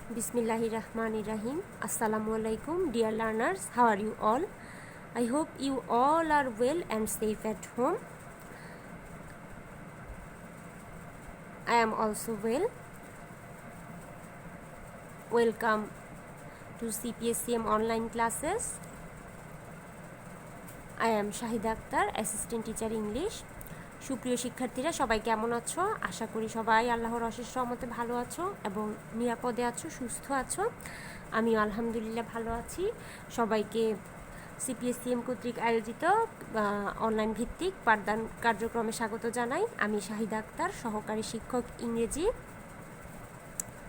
Bismillahirrahmanirrahim. Assalamualaikum, dear learners. How are you all? I hope you all are well and safe at home. I am also well. Welcome to CPSCM online classes. I am Shahida Akhtar, Assistant Teacher English. সুপ্রিয় শিক্ষার্থীরা সবাই কেমন আছো? আশা করি সবাই আল্লাহর অশেষ রহমতে ভালো আছো এবং নিরাপদে আছো, সুস্থ আছো। আমি আলহামদুলিল্লাহ ভালো আছি। সবাইকে সিপিএসসিএম কর্তৃক আয়োজিত অনলাইন ভিত্তিক পাঠদান কার্যক্রমে স্বাগত জানাই। আমি শাহিদা আক্তার, সহকারী শিক্ষক ইংরেজি।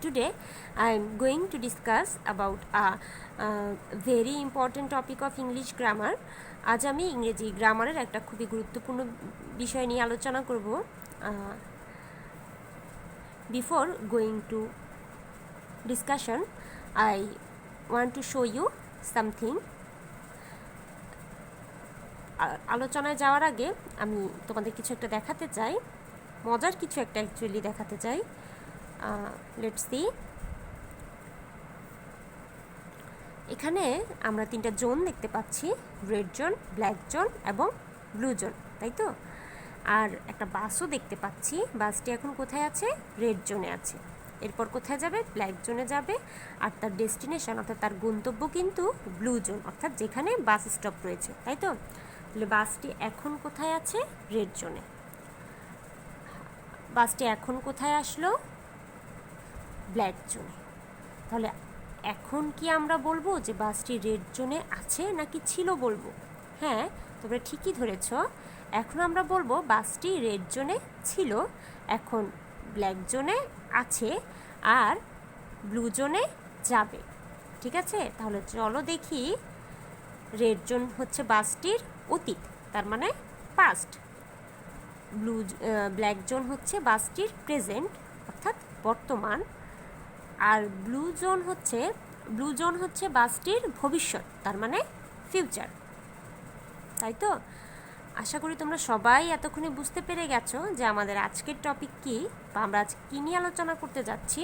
Today I am going to discuss about a very important topic of English grammar. আজ আমি ইংরেজি গ্রামারের একটা খুবই গুরুত্বপূর্ণ বিষয় নিয়ে আলোচনা করব। Before going to discussion, I want to show you something. আলোচনায় যাওয়ার আগে আমি তোমাদের কিছু একটা দেখাতে চাই, মজার কিছু একটা অ্যাকচুয়ালি দেখাতে চাই। Let's see. এখানে আমরা তিনটা জোন দেখতে পাচ্ছি, রেড জোন, ব্ল্যাক জোন এবং ব্লু জোন, তাই তো? আর একটা বাসও দেখতে পাচ্ছি। বাসটি এখন কোথায় আছে? রেড জোনে আছে। এরপর কোথায় যাবে? ব্ল্যাক জোনে যাবে। আর তার ডেস্টিনেশন অর্থাৎ তার গন্তব্য কিন্তু ব্লু জোন, অর্থাৎ যেখানে বাস স্টপ রয়েছে, তাই তো? তাহলে বাসটি এখন কোথায় আছে? রেড জোনে। বাসটি এখন কোথায় আসলো? ব্ল্যাক জোনে। তাহলে এখন কি আমরা বলবো যে বাসটি রেড জোনে আছে নাকি ছিল বলবো? হ্যাঁ, তোমরা ঠিকই ধরেছ। এখন আমরা বলবো বাসটি রেড জোনে ছিল, এখন ব্ল্যাক জোনে আছে আর ব্লু জোনে যাবে। ঠিক আছে? তাহলে চলো দেখি। রেড জোন হচ্ছে বাসটির অতীত, তার মানে পাস্ট। ব্ল্যাক জোন হচ্ছে বাসটির প্রেজেন্ট অর্থাৎ বর্তমান। আর ব্লু জোন হচ্ছে বাসটির ভবিষ্যৎ, তার মানে ফিউচার, তাই তো? আশা করি তোমরা সবাই এতক্ষণে বুঝতে পেরে গেছো যে আমাদের আজকের টপিক কি বা আমরা আজ কী নিয়ে আলোচনা করতে যাচ্ছি।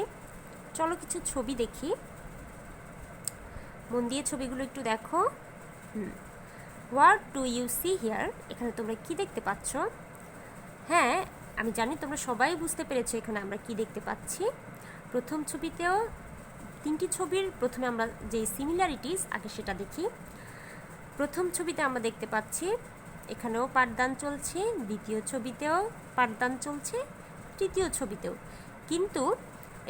চলো কিছু ছবি দেখি, মন দিয়ে ছবিগুলো একটু দেখো। What do you see here? এখানে তোমরা কি দেখতে পাচ্ছ? হ্যাঁ, আমি জানি তোমরা সবাই বুঝতে পেরেছো এখানে আমরা কি দেখতে পাচ্ছি। প্রথম ছবিতেও তিনটি ছবির প্রথমে আমরা যে সিমিলারিটিস আগে সেটা দেখি। প্রথম ছবিতে আমরা দেখতে পাচ্ছি এখানেও পাঠদান চলছে, দ্বিতীয় ছবিতেও পাঠদান চলছে, তৃতীয় ছবিতেও। কিন্তু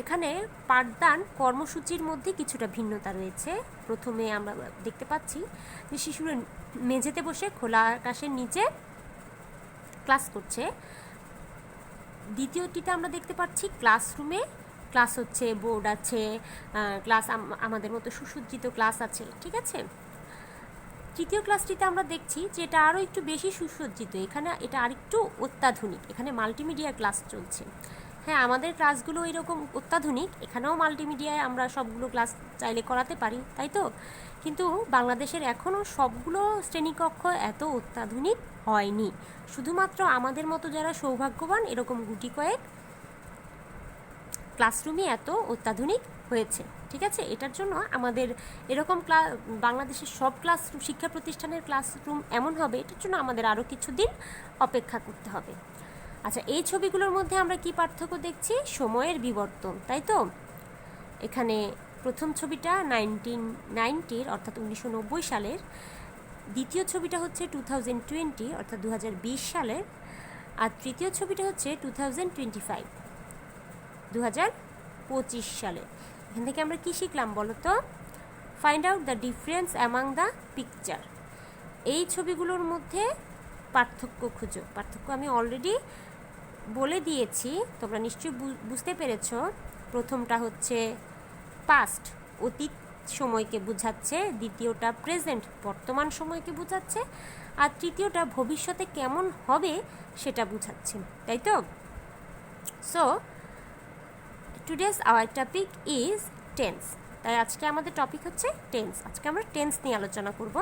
এখানে পাঠদান কর্মসূচির মধ্যে কিছুটা ভিন্নতা রয়েছে। প্রথমে আমরা দেখতে পাচ্ছি যে শিশুরা মেঝেতে বসে খোলা আকাশের নিচে ক্লাস করছে। দ্বিতীয়টিতে আমরা দেখতে পাচ্ছি ক্লাসরুমে ক্লাস হচ্ছে, বোর্ড আছে, ক্লাস আমাদের মতো সুসজ্জিত ক্লাস আছে, ঠিক আছে? তৃতীয় ক্লাসটিতে আমরা দেখছি যে এটা আরও একটু বেশি সুসজ্জিত, এখানে এটা আরেকটু অত্যাধুনিক, এখানে মাল্টিমিডিয়া ক্লাস চলছে। হ্যাঁ, আমাদের ক্লাসগুলো এরকম অত্যাধুনিক, এখানেও মাল্টিমিডিয়ায় আমরা সবগুলো ক্লাস চাইলে করাতে পারি, তাই তো? কিন্তু বাংলাদেশের এখনও সবগুলো শ্রেণীকক্ষ এত অত্যাধুনিক হয়নি। শুধুমাত্র আমাদের মতো যারা সৌভাগ্যবান এরকম গুটি কয়েক ক্লাসরুমই এত অত্যাধুনিক হয়েছে, ঠিক আছে? এটার জন্য আমাদের এরকম বাংলাদেশের সব ক্লাসরুম, শিক্ষা প্রতিষ্ঠানের ক্লাসরুম এমন হবে, এটার জন্য আমাদের আরও কিছুদিন অপেক্ষা করতে হবে। আচ্ছা, এই ছবিগুলোর মধ্যে আমরা কি পার্থক্য দেখছি? সময়ের বিবর্তন, তাই তো? এখানে প্রথম ছবিটা 1990 অর্থাৎ 1990 সালের, দ্বিতীয় ছবিটা হচ্ছে 2020 অর্থাৎ 2020 সালের, আর তৃতীয় ছবিটা হচ্ছে 2025 2025 সালে। এখান থেকে আমরা কি শিখলাম বলো তো? Find out the difference among the picture. এই ছবিগুলোর মধ্যে পার্থক্য খুঁজো। পার্থক্য আমি অলরেডি বলে দিয়েছি, তোমরা নিশ্চয়ই বুঝতে পেরেছ। প্রথমটা হচ্ছে পাস্ট, অতীত সময়কে বোঝাচ্ছে, দ্বিতীয়টা প্রেজেন্ট, বর্তমান সময়কে বোঝাচ্ছে, আর তৃতীয়টা ভবিষ্যতে কেমন হবে সেটা বোঝাচ্ছে, তাই তো? So today's our topic is tense. তাই আজকে আমাদের টপিক হচ্ছে টেন্স। আজকে আমরা টেন্স নিয়ে আলোচনা করব।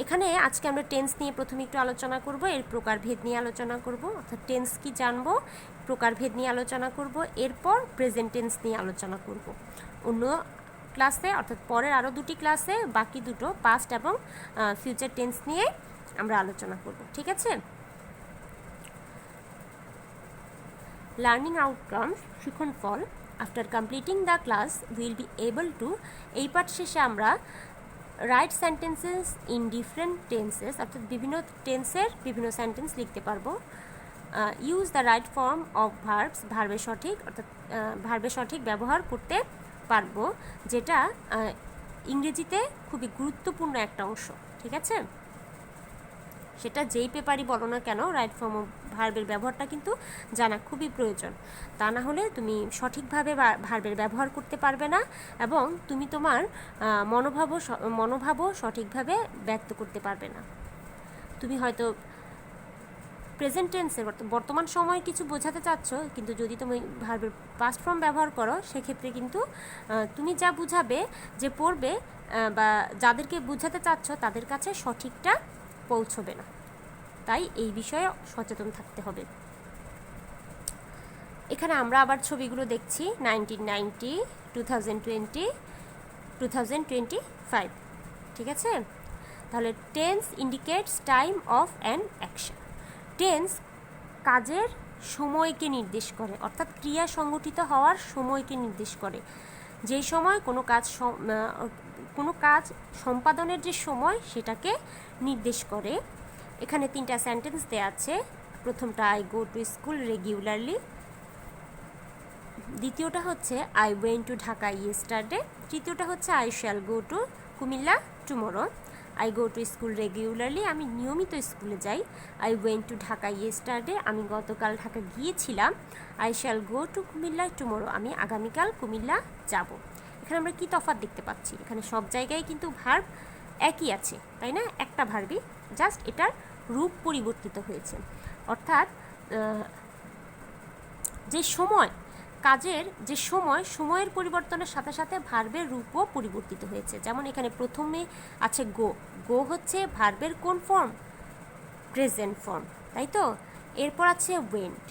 এখানে আজকে আমরা টেন্স নিয়ে প্রথমে একটু আলোচনা করব, এর প্রকারভেদ নিয়ে আলোচনা করব, অর্থাৎ টেন্স কি জানবো, প্রকারভেদ নিয়ে আলোচনা করব, এরপর প্রেজেন্ট টেন্স নিয়ে আলোচনা করব। অন্য ক্লাসে অর্থাৎ পরের আরও দুটি ক্লাসে বাকি দুটো পাস্ট এবং ফিউচার টেন্স নিয়ে আমরা আলোচনা করব, ঠিক আছে? লার্নিং আউটকামস, শিখন ফল। After completing the class will be able to, এই পাঠ শেষে আমরা write sentences in different tenses, অর্থাৎ বিভিন্ন টেন্সের বিভিন্ন সেন্টেন্স লিখতে পারবো। Use the right form of verbs, ভার্বের সঠিক অর্থাৎ ভার্বের সঠিক ব্যবহার করতে পারবো, যেটা ইংরেজিতে খুবই গুরুত্বপূর্ণ একটা অংশ, ঠিক আছে? সেটা যেই পেপারই বলো না কেন, রাইট ফর্ম অফ ভার্বের ব্যবহারটা কিন্তু জানা খুবই প্রয়োজন। তা না হলে তুমি সঠিকভাবে ভার্বের ব্যবহার করতে পারবে না এবং তুমি তোমার মনোভাবও সঠিকভাবে ব্যক্ত করতে পারবে না। তুমি হয়তো প্রেজেন্ট টেন্সের বর্তমান সময়ে কিছু বোঝাতে চাচ্ছ, কিন্তু যদি তুমি ভার্বের পাস্ট ফর্ম ব্যবহার করো সেক্ষেত্রে কিন্তু তুমি যা বুঝাবে, যে পড়বে বা যাদেরকে বুঝাতে চাচ্ছ তাদের কাছে সঠিকটা পৌঁছবে না। তাই এই বিষয়ে সচেতন থাকতে হবে। এখানে আমরা আবার ছবিগুলো দেখছি 1990, 2020, 2025, ঠিক আছে? তাহলে tense indicates time of an action. Tense কাজের সময়কে নির্দেশ করে, অর্থাৎ ক্রিয়া সংগঠিত হওয়ার সময়কে নির্দেশ করে। যেই সময় কোনো কাজ সম্পাদনের যে সময় সেটাকে নির্দেশ করে। এখানে 3টা সেন্টেন্স দেওয়া আছে। প্রথমটা I go to school regularly, দ্বিতীয়টা হচ্ছে I went to Dhaka yesterday, তৃতীয়টা হচ্ছে I shall go to Comilla tomorrow. I go to school regularly, আমি নিয়মিত স্কুলে যাই। I went to Dhaka yesterday, আমি গতকাল ঢাকা গিয়েছিলাম। I shall go to Comilla tomorrow, আমি আগামীকাল কুমিল্লা যাব। এখানে আমরা কি তফাৎ দেখতে পাচ্ছি? এখানে সব জায়গায় কিন্তু ভার্ব একই আছে, তাই না? একটা ভার্বই, জাস্ট এটার রূপ পরিবর্তিত হয়েছে। অর্থাৎ যে সময়, কাজের যে সময়ের পরিবর্তনের সাথে সাথে ভার্বের রূপও পরিবর্তিত হয়েছে। যেমন এখানে প্রথমে আছে গো, গো হচ্ছে ভার্বের কোন ফর্ম? প্রেজেন্ট ফর্ম, তাই তো? এরপর আছে ওয়েন্ট,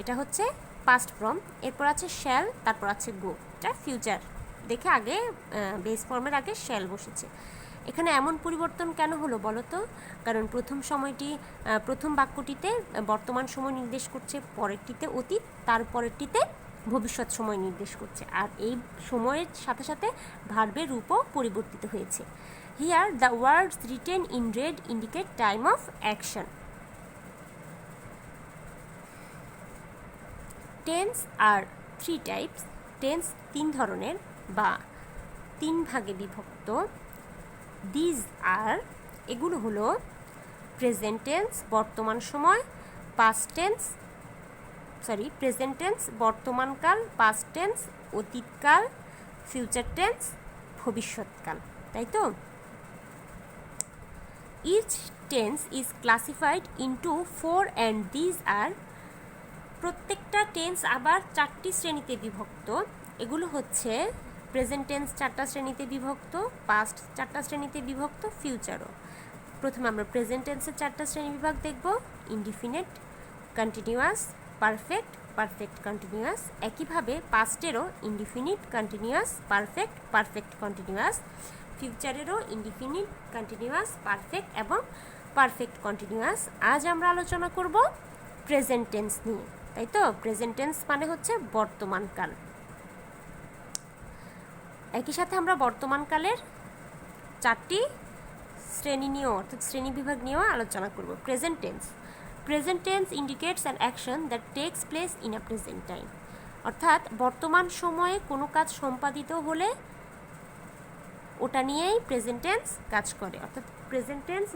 এটা হচ্ছে পাস্ট ফর্ম। এরপর আছে শ্যাল, তারপর আছে গো, এটা ফিউচার। দেখে আগে বেস ফর্মের আগে শ্যাল বসেছে। এখানে এমন পরিবর্তন কেন হলো বলো তো? কারণ প্রথম বাক্যটিতে বর্তমান সময় নির্দেশ করছে, পরেরটিতে অতীত, তার পরেরটিতে ভবিষ্যৎ সময় নির্দেশ করছে। আর এই সময়ের সাথে সাথে ভার্বের রূপও পরিবর্তিত হয়েছে। Here the words written in red indicate time of action. Tense are 3 types. টেন্স 3 ধরনের বা 3 ভাগে বিভক্ত। দিজ আর, এগুলো হলো প্রেজেন্ট টেন্স বর্তমান সময়, প্রেজেন্ট টেন্স বর্তমানকাল, পাস্ট টেন্স অতীতকাল, ফিউচার টেন্স ভবিষ্যৎকাল, তাই তো? Each tense is classified into 4 and these are. প্রত্যেকটা টেন্স আবার 4টি শ্রেণীতে বিভক্ত। এগুলো হচ্ছে প্রেজেন্ট টেন্স 4টা শ্রেণীতে বিভক্ত, পাস্ট 4টা শ্রেণীতে বিভক্ত, ফিউচারও। প্রথমে আমরা প্রেজেন্ট টেন্সের 4টা শ্রেণী বিভাগ দেখব। Indefinite, continuous, perfect, perfect continuous. একইভাবে পাস্টেরও indefinite, continuous, perfect, perfect continuous. ফিউচারেরও ইনডিফিনিট, কন্টিনিউয়াস, পারফেক্ট এবং পারফেক্ট কন্টিনিউয়াস। আজ আমরা আলোচনা করব প্রেজেন্ট টেন্স নিয়ে, তাই তো? প্রেজেন্ট টেন্স মানে হচ্ছে বর্তমানকাল। একই সাথে আমরা বর্তমানকালের 4টি শ্রেণী নিয়েও, অর্থাৎ শ্রেণী বিভাগ নিয়েও আলোচনা করব। Present tense. Present tense indicates an action that takes place in a present time. অর্থাৎ বর্তমান সময়ে কোনো কাজ সম্পাদিত হলে ওটা নিয়েই প্রেজেন্ট টেন্স কাজ করে। অর্থাৎ প্রেজেন্ট টেন্স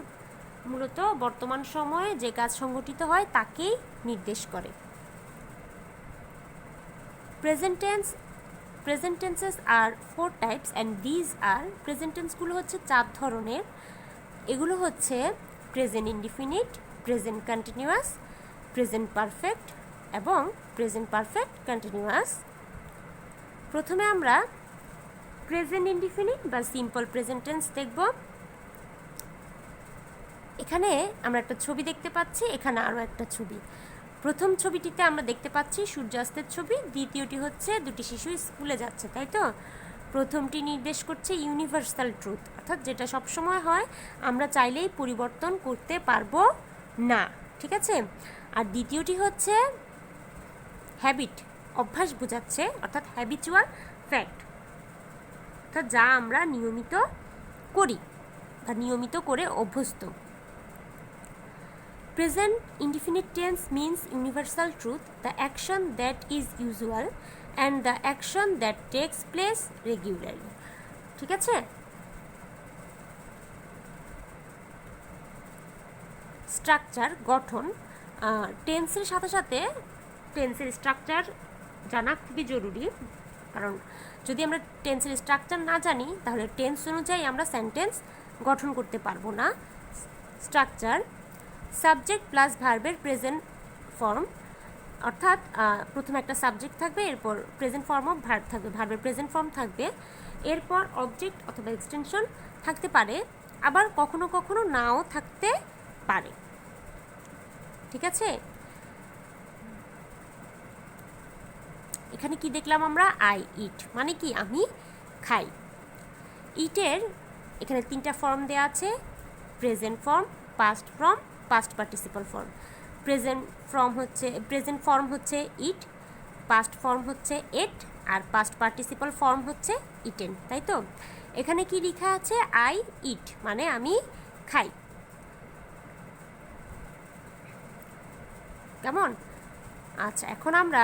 মূলত বর্তমান সময়ে যে কাজ সংঘটিত হয় তাকেই নির্দেশ করে। প্রেজেন্ট টেন্সেস আর 4 types and these are. Present টেন্সগুলো হচ্ছে 4 ধরনের। এগুলো হচ্ছে present indefinite, present continuous, present perfect এবং প্রেজেন্ট পারফেক্ট কন্টিনিউয়াস। প্রথমে আমরা প্রেজেন্ট ইনডিফিনিট বা সিম্পল প্রেজেন্ট টেন্স দেখব। এখানে আমরা একটা ছবি দেখতে পাচ্ছি, এখানে আরও একটা ছবি। প্রথম ছবিটিতে আমরা দেখতে পাচ্ছি সূর্যাস্তের ছবি, দ্বিতীয়টি হচ্ছে দুটি শিশু স্কুলে যাচ্ছে, তাই তো? প্রথমটি নির্দেশ করছে ইউনিভার্সাল ট্রুথ, অর্থাৎ যেটা সবসময় হয়, আমরা চাইলেই পরিবর্তন করতে পারবো না, ঠিক আছে? আর দ্বিতীয়টি হচ্ছে হ্যাবিট, অভ্যাস বোঝাচ্ছে, অর্থাৎ হ্যাবিচুয়াল ফ্যাক্ট, অর্থাৎ যা আমরা নিয়মিত করি বা নিয়মিত করে অভ্যস্ত। Present indefinite tense means universal truth, the action that is usual and the action that takes place regularly. ঠিক আছে? স্ট্রাকচার, গঠন, টেন্সের সাথে সাথে টেন্সের স্ট্রাকচার জানা খুবই জরুরি, কারণ যদি আমরা টেন্সের স্ট্রাকচার না জানি তাহলে টেন্স অনুযায়ী আমরা সেন্টেন্স গঠন করতে পারবো না। স্ট্রাকচার, সাবজেক্ট প্লাস ভার্বের প্রেজেন্ট ফর্ম, অর্থাৎ প্রথমে একটা সাবজেক্ট থাকবে, এরপর প্রেজেন্ট ফর্ম অফ ভার্ব থাকবে, ভার্বের প্রেজেন্ট ফর্ম থাকবে, এরপর অবজেক্ট অথবা এক্সটেনশন থাকতে পারে, আবার কখনো কখনো নাও থাকতে পারে, ঠিক আছে? এখানে কি দেখলাম আমরা? আই ইট মানে কি? আমি খাই। ইটের এখানে তিনটা ফর্ম দেওয়া আছে, present form, past form, past participle form. Present form হচ্ছে ইট, পাস্ট ফর্ম হচ্ছে এট, আর পাস্ট পার্টিসিপল ফর্ম হচ্ছে ইটেন, তাই তো? এখানে কি লেখা আছে? আই ইট মানে আমি খাই। কেমন? আচ্ছা, এখন আমরা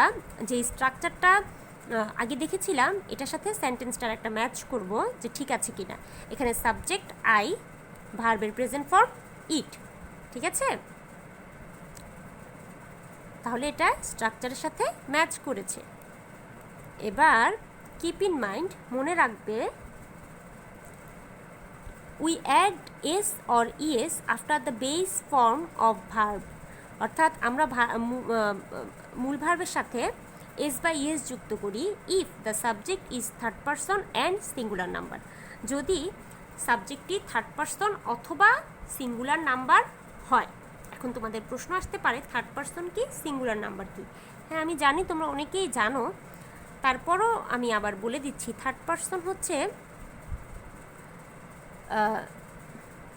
যে স্ট্রাকচারটা আগে দেখেছিলাম এটার সাথে সেন্টেন্সটার একটা ম্যাচ করব যে ঠিক আছে কিনা। এখানে সাবজেক্ট আই, ভার্বের প্রেজেন্ট ফর্ম ইট, ঠিক আছে? তাহলে এটা স্ট্রাকচারের সাথে ম্যাচ করেছে। এবার কিপ ইন মাইন্ড, মনে রাখবে, we add s or es after the base form of verb, অর্থাৎ আমরা মূল ভার্বের সাথে এস বা ইএস যুক্ত করি if the subject is third person and singular number, যদি সাবজেক্টটি থার্ড পারসন অথবা সিঙ্গুলার নাম্বার হয়। এখন তোমাদের প্রশ্ন আসতে পারে থার্ড পারসন কি, সিঙ্গুলার নাম্বার কি? হ্যাঁ, আমি জানি তোমরা অনেকেই জানো, তারপরও আমি আবার বলে দিচ্ছি। থার্ড পারসন হচ্ছে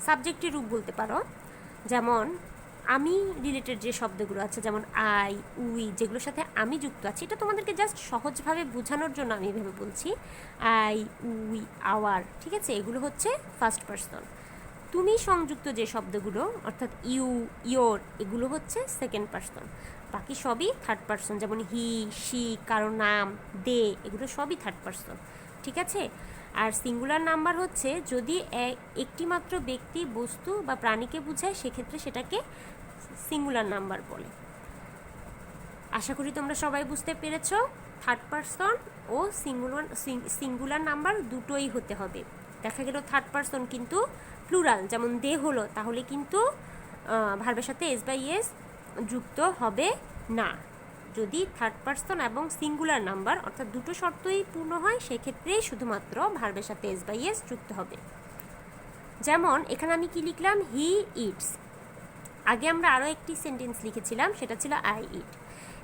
সাবজেক্টের রূপ বলতে পারো, যেমন আমি রিলেটেড যে শব্দগুলো আছে, যেমন আই, উই, যেগুলোর সাথে আমি যুক্ত আছি, এটা তোমাদেরকে জাস্ট সহজভাবে বোঝানোর জন্য আমি এভাবে বলছি। আই, উই, আওয়ার, ঠিক আছে? এগুলো হচ্ছে ফার্স্ট পারসন। তুমি সংযুক্ত যে শব্দগুলো, অর্থাৎ ইউ, ইয়োর, এগুলো হচ্ছে সেকেন্ড পারসন। বাকি সবই থার্ড পারসন, যেমন হি, শি, কারো নাম, দে, এগুলো সবই থার্ড পারসন, ঠিক আছে? আর সিঙ্গুলার নাম্বার হচ্ছে যদি একটি মাত্র ব্যক্তি, বস্তু বা প্রাণীকে বোঝায়, সেক্ষেত্রে সেটাকে সিঙ্গুলার নাম্বার বলে। আশা করি তোমরা সবাই বুঝতে পেরেছো। থার্ড পারসন ও সিঙ্গুলার নাম্বার দুটোই হতে হবে। দেখা গেল থার্ড পারসন কিন্তু প্লুরাল, যেমন দে হলো, তাহলে কিন্তু ভার্বের সাথে এস বা ইএস যুক্ত হবে না। যদি থার্ড পারসন এবং সিঙ্গুলার নাম্বার অর্থাৎ দুটো শর্তই পূর্ণ হয়, সেক্ষেত্রেই শুধুমাত্র ভার্বের সাথে এস বা ইএস যুক্ত হবে। যেমন এখানে আমি কি লিখলাম? He eats. আগে আমরা আরও একটি সেন্টেন্স লিখেছিলাম, সেটা ছিল আই ইট।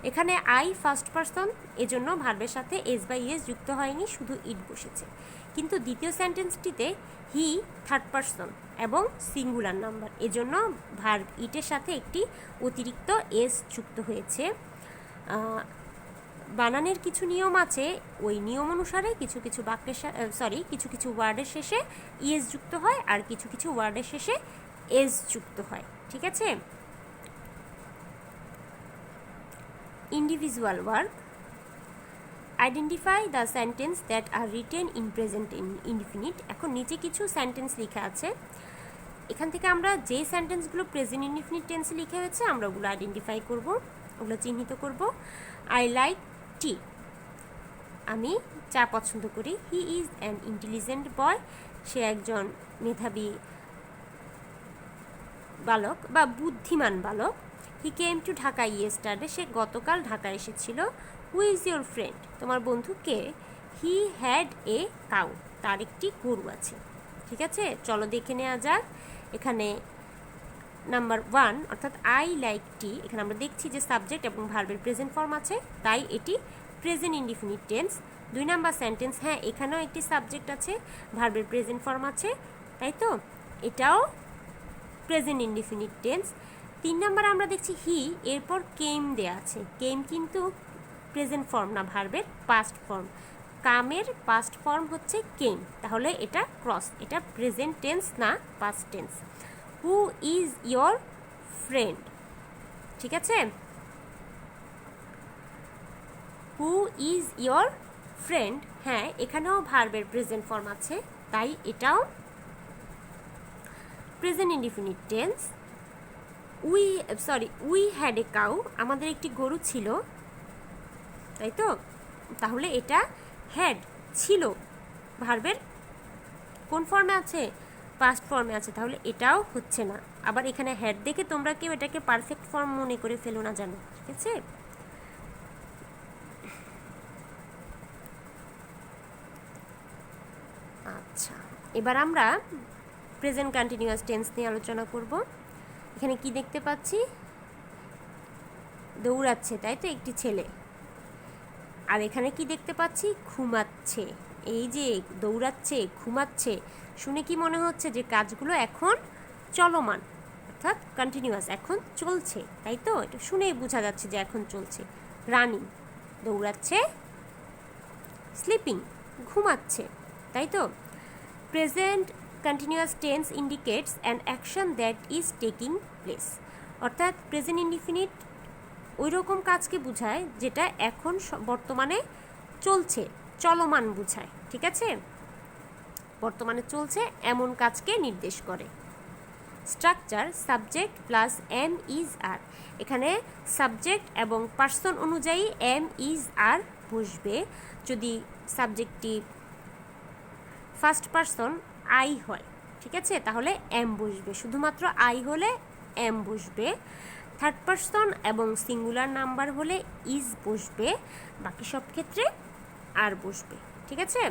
এখানে আই ফার্স্ট পারসন, এজন্য ভার্বের সাথে এস বা ইএস যুক্ত হয়নি, শুধু ইট বসেছে। কিন্তু দ্বিতীয় সেন্টেন্সটিতে হি থার্ড পারসন এবং সিঙ্গুলার নাম্বার, এজন্য ভার্ব ইটের সাথে একটি অতিরিক্ত এস যুক্ত হয়েছে। বানানের কিছু নিয়ম আছে, ওই নিয়ম অনুসারে কিছু কিছু কিছু কিছু ওয়ার্ডের শেষে ইএস যুক্ত হয়, আর কিছু কিছু ওয়ার্ডের শেষে এস যুক্ত হয়, ঠিক আছে? Individual work, identify the sentence that are written in present indefinite. এখন নিচে কিছু সেন্টেন্স লেখা আছে, এখান থেকে আমরা যে সেন্টেন্সগুলো প্রেজেন্ট ইনডিফিনিট টেন্সে লিখে হয়েছে আমরা ওগুলো আইডেন্টিফাই করব, ওগুলো চিহ্নিত করব। আই লাইক টি, আমি চা পছন্দ করি। He is an intelligent boy, সে একজন মেধাবী বালক বা বুদ্ধিমান বালক। He came to Dhaka yesterday, সে গতকাল ঢাকা এসেছিল। হু ইজ ইয়োর ফ্রেন্ড, তোমার বন্ধু কে? হি হ্যাড এ কাউ, তার একটি গরু আছে, ঠিক আছে? চলো দেখে নেওয়া যাক। এখানে নাম্বার 1 অর্থাৎ আই লাইক টি, এখানে আমরা দেখছি যে সাবজেক্ট এবং ভার্বের প্রেজেন্ট ফর্ম আছে, তাই এটি present indefinite tense. 2 number sentence, হ্যাঁ এখানেও একটি সাবজেক্ট আছে, ভার্বের প্রেজেন্ট ফর্ম আছে, তাই তো এটাও প্রেজেন্ট ইনডিফিনিট টেন্স। 3 নাম্বার আমরা দেখছি হি, এরপর কেম দেয়া আছে। কেম কিন্তু প্রেজেন্ট ফর্ম না, ভার্বের পাস্ট ফর্ম। কামের পাস্ট ফর্ম হচ্ছে কেম, তাহলে এটা ক্রস, এটা প্রেজেন্ট টেন্স না past tense. Who is your friend, ঠিক আছে, হু ইজ ইয়োর ফ্রেন্ড, হ্যাঁ এখানেও ভার্বের প্রেজেন্ট ফর্ম আছে, তাই এটাও present indefinite tense. We had a cow, আমাদের একটি গরু ছিল, তাই তো, তাহলে এটা হ্যাড ছিল ভার্বের কোন ফর্মে আছে, পাস্ট ফর্মে আছে, তাহলে এটাও হচ্ছে না। আবার এখানে হ্যাড দেখে তোমরা কেউ এটাকে পারফেক্ট ফর্ম মনে করে ফেলো না জানো, ঠিক আছে। আচ্ছা, এবার আমরা প্রেজেন্ট কন্টিনিউয়াস টেন্স নিয়ে আলোচনা করব। এখানে কি দেখতে পাচ্ছি, দৌড়াচ্ছে, তাই তো একটি ছেলে, আর এখানে কি দেখতে পাচ্ছি, ঘুমাচ্ছে। এই যে দৌড়াচ্ছে, ঘুমাচ্ছে, শুনে কি মনে হচ্ছে যে কাজগুলো এখন চলমান, অর্থাৎ কন্টিনিউয়াস, এখন চলছে, তাই তো, এটা শুনেই বোঝা যাচ্ছে যে এখন চলছে। রানিং, দৌড়াচ্ছে, স্লিপিং, ঘুমাচ্ছে, তাই তো। Present continuous tense indicates an action that is taking place, অর্থাৎ প্রেজেন্ট ইনডিফিনিট ওই রকম কাজকে বোঝায় যেটা এখন বর্তমানে চলছে, চলমান বোঝায়, ঠিক আছে, বর্তমানে চলছে এমন কাজকে নির্দেশ করে। Structure subject plus am is are, এখানে সাবজেক্ট এবং পার্সন অনুযায়ী এম ইজ আর বসবে। যদি সাবজেক্টটি ফার্স্ট পার্সন আই হয়, ঠিক আছে, তাহলে এম বসবে, শুধুমাত্র আই হলে এম বসবে। থার্ড পার্সন এবং সিঙ্গুলার নাম্বার হলে ইজ বসবে, বাকি সব ক্ষেত্রে আর বসবে, ঠিক আছে।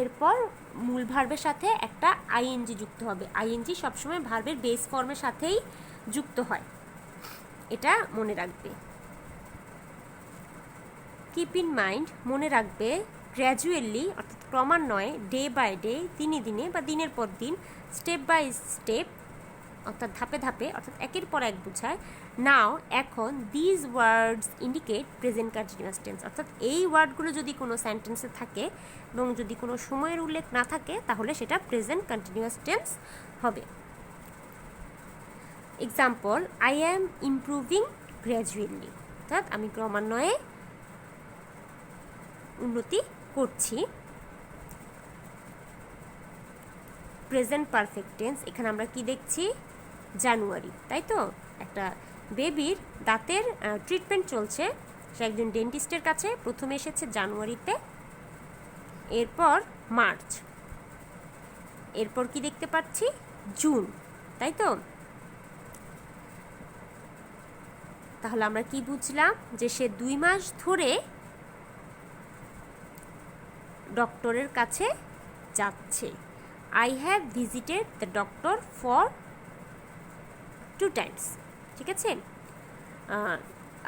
এরপর মূল ভার্বের সাথে একটা আইএনজি যুক্ত হবে। আইএনজি সবসময় ভার্বের বেস ফর্মের সাথেই যুক্ত হয়, এটা মনে রাখবে। কিপ ইন মাইন্ড, মনে রাখবে, গ্র্যাজুয়ালি অর্থাৎ ক্রমান্বয়ে, ডে বাই ডে দিনে দিনে বা দিনের পর দিন, স্টেপ বাই স্টেপ অর্থাৎ ধাপে ধাপে, অর্থাৎ একের পর এক বোঝায়। নাও এখন, these words indicate present continuous tense, অর্থাৎ এই ওয়ার্ডগুলো যদি কোনো সেন্টেন্সে থাকে এবং যদি কোনো সময়ের উল্লেখ না থাকে তাহলে সেটা প্রেজেন্ট কন্টিনিউয়াস টেন্স হবে। Example, I am improving gradually, অর্থাৎ আমি ক্রমান্বয়ে উন্নতি করছি। প্রেজেন্ট পারফেক্ট টেন্স, এখানে আমরা কি দেখছি, জানুয়ারি, তাই তো, একটা বেবির দাঁতের ট্রিটমেন্ট চলছে, সে একজন ডেন্টিস্টের কাছে, প্রথমে এসেছে জানুয়ারিতে, এরপর মার্চ, এরপর কি দেখতে পাচ্ছি, জুন, তাই তো। তাহলে আমরা কি বুঝলাম, যে সে 2 মাস ধরে ডক্টরের কাছে যাচ্ছে। I have visited the doctor for 2 times, ঠিক আছে,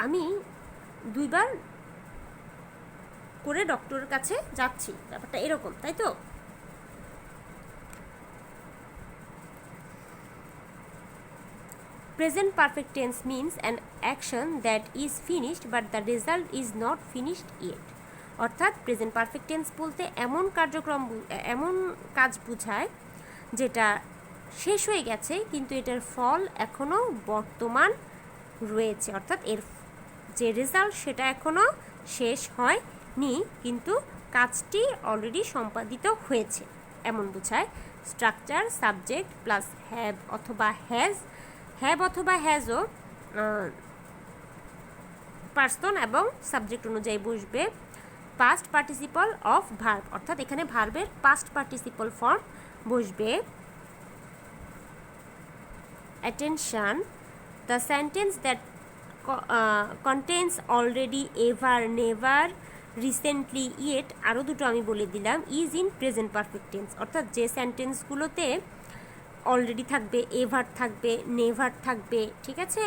আমি 2 বার করে ডক্টরের কাছে যাচ্ছি, ব্যাপারটা এরকম, তাই তো। Present perfect tense means an action that is finished but the result is not finished yet, অর্থাৎ প্রেজেন্ট পারফেক্ট টেন্স বলতে এমন কার্যক্রম, এমন কাজ বোঝায় যেটা শেষ হয়ে গেছে কিন্তু এটার ফল এখনও বর্তমান রয়েছে, অর্থাৎ এর যে রেজাল্ট সেটা এখনও শেষ হয়নি কিন্তু কাজটি অলরেডি সম্পাদিত হয়েছে, এমন বোঝায়। স্ট্রাকচার সাবজেক্ট প্লাস হ্যাভ অথবা হ্যাজ, হ্যাভ অথবা হ্যাজও পার্সন এবং সাবজেক্ট অনুযায়ী বসবে। পাস্ট পার্টিসিপল অফ ভার্ব, অর্থাৎ এখানে ভার্বের পাস্ট পার্টিসিপল ফর্ম বসবে। Attention, the sentence that contains already, ever, never, recently, yet, আরও দুটো আমি বলে দিলাম, is in present perfect tense, অর্থাৎ যে সেন্টেন্সগুলোতে অলরেডি থাকবে, এভার থাকবে, নেভার থাকবে, ঠিক আছে,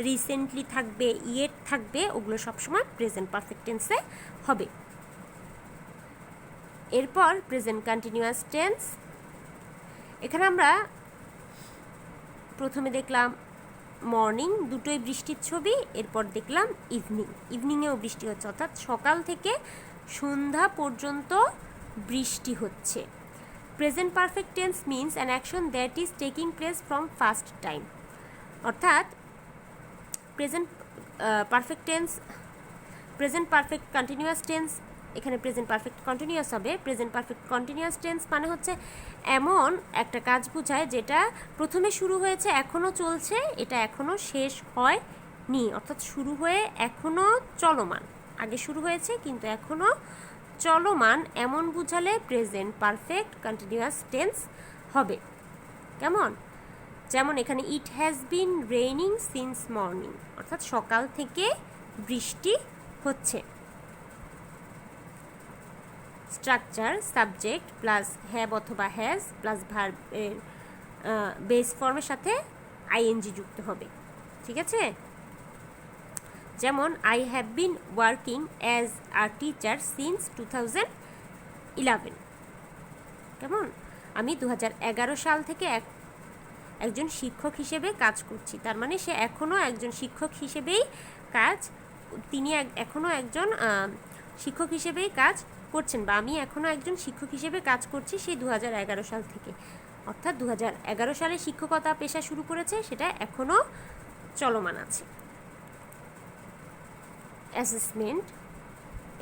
রিসেন্টলি থাকবে, ইয়েট থাকবে, ওগুলো সবসময় প্রেজেন্ট পারফেক্ট টেন্সে হবে। এরপর প্রেজেন্ট কন্টিনিউয়াস টেন্স। এখানে আমরা প্রথমে দেখলাম মর্নিং, দুটোই বৃষ্টির ছবি, এরপর দেখলাম ইভিনিং, ইভিনিংয়েও বৃষ্টি হচ্ছে, অর্থাৎ সকাল থেকে সন্ধ্যা পর্যন্ত বৃষ্টি হচ্ছে। Present perfect tense means an action that is taking place from first time, অর্থাৎ present perfect tense, present perfect continuous tense, এখানে প্রেজেন্ট পারফেক্ট কন্টিনিউয়াস হবে। প্রেজেন্ট পারফেক্ট কন্টিনিউয়াস টেন্স মানে হচ্ছে এমন একটা কাজ বোঝায় যেটা প্রথমে শুরু হয়েছে, এখনও চলছে, এটা এখনও শেষ হয়নি, অর্থাৎ শুরু হয়ে এখনও চলমান, আগে শুরু হয়েছে কিন্তু এখনও চলমান, এমন বুঝালে প্রেজেন্ট পারফেক্ট কন্টিনিউয়াস টেন্স হবে। কেমন? যেমন এখানে it has been raining since morning, অর্থাৎ সকাল থেকে বৃষ্টি হচ্ছে। স্ট্রাকচার সাবজেক্ট প্লাস হ্যাভ অথবা হ্যাজ প্লাস ভার্বের বেস ফর্মের সাথে আইএনজি যুক্ত হবে, ঠিক আছে। যেমন I have been working as a teacher since 2011, কেমন? আমি 2011 সাল থেকে একজন শিক্ষক হিসেবে কাজ করছি, তার মানে সে এখনও একজন শিক্ষক হিসেবেই তিনি এখনও একজন শিক্ষক হিসেবেই কাজ করছেন, বা আমি এখনও একজন শিক্ষক হিসেবে কাজ করছি সেই 2011 সাল থেকে, অর্থাৎ 2011 সালে শিক্ষকতা পেশা শুরু করেছে, সেটা এখনও চলমান আছে। অ্যাসেসমেন্ট,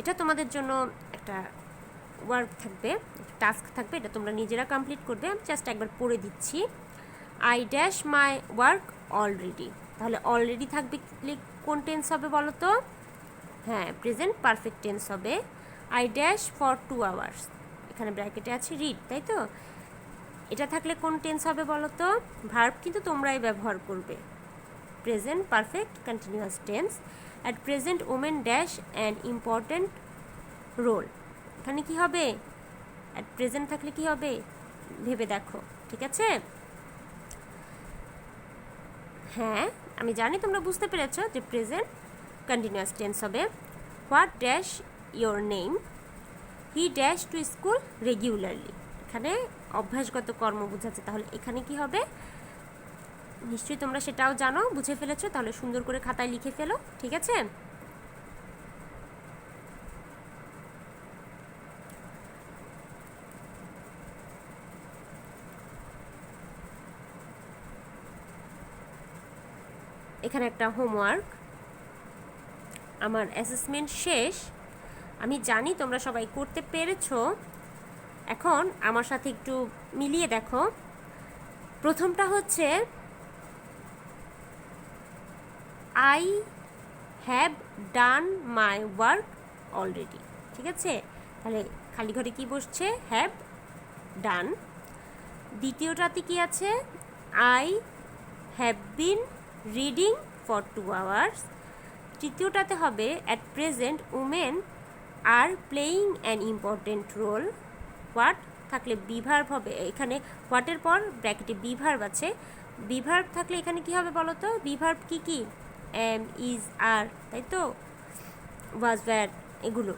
এটা তোমাদের জন্য একটা ওয়ার্ক থাকবে, টাস্ক থাকবে, এটা তোমরা নিজেরা কমপ্লিট করবে। আমি জাস্ট একবার পড়ে দিচ্ছি। I dash my work already, তাহলে অলরেডি থাকবে কোন টেন্স হবে বলো তো? হ্যাঁ, প্রেজেন্ট পারফেক্ট টেন্স হবে। আই ড্যাশ ফর 2 hours, এখানে ব্র্যাকেটে আছে রিড, তাই তো? এটা থাকলে কোন টেন্স হবে বলো তো? ভার্ব কিন্তু তোমরাই ব্যবহার করবে, present perfect continuous tense. At present women dash an important role, এখানে কি হবে? অ্যাট প্রেজেন্ট থাকলে কি হবে ভেবে দেখো, ঠিক আছে? হ্যাঁ, আমি জানি তোমরা বুঝতে পেরেছো যে প্রেজেন্ট কন্টিনিউয়াস টেন্স হবে। What dash your name, he dash two school regularly, এখানে অভ্যাসগত কর্ম বোঝাচ্ছে, তাহলে এখানে কি হবে? নিশ্চয়ই তোমরা সেটাও জানো, বুঝে ফেলেছো, তাহলে সুন্দর করে খাতায় লিখে ফেলো, ঠিক আছে? এখানে একটা হোমওয়ার্ক, আমার অ্যাসেসমেন্ট শেষ, আমি জানি তোমরা সবাই করতে পেরেছো। এখন আমার সাথে একটু মিলিয়ে দেখো। প্রথমটা হচ্ছে I have done my work already, ঠিক আছে? তাহলে খালি ঘরে কি বসছে? Have done. দ্বিতীয়টাতে কি আছে? I have been reading for 2 hours। তৃতীয়টাতে হবে at present women are playing an important role. What থাকলে বিভার্ব হবে, এখানে হোয়াটের পর ব্র্যাকেটে বিভার্ব আছে, বিভার্ব থাকলে এখানে কি হবে বলো তো? বিভার্ব কি কি? এম, ইজ, আর, তাই তো? ওয়াজ, ওয়্যার, এগুলো।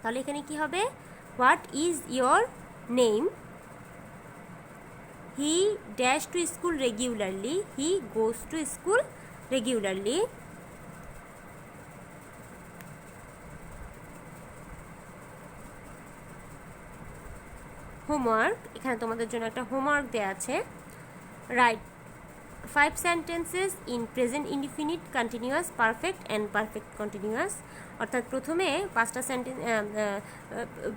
তাহলে এখানে কি হবে? What is your name, he dash two school regularly, he goes to school regularly. Homework, এখানে তোমাদের জন্য একটা হোমওয়ার্ক দেওয়া আছে। Right 5 sentences in present indefinite continuous perfect and perfect continuous, অর্থাৎ প্রথমে 5টা sentence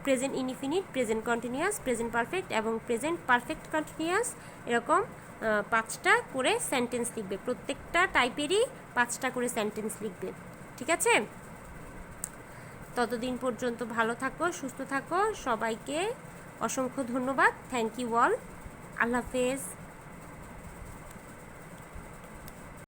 present indefinite, present continuous, present perfect এবং প্রেজেন্ট পারফেক্ট কন্টিনিউয়াস, এরকম 5টা করে সেন্টেন্স লিখবে, প্রত্যেকটা টাইপেরই 5টা করে সেন্টেন্স লিখবে, ঠিক আছে? ততদিন পর্যন্ত ভালো থাকো, সুস্থ থাকো, সবাইকে অসংখ্য ধন্যবাদ। থ্যাংক ইউ অল, আল্লাহ হাফেজ।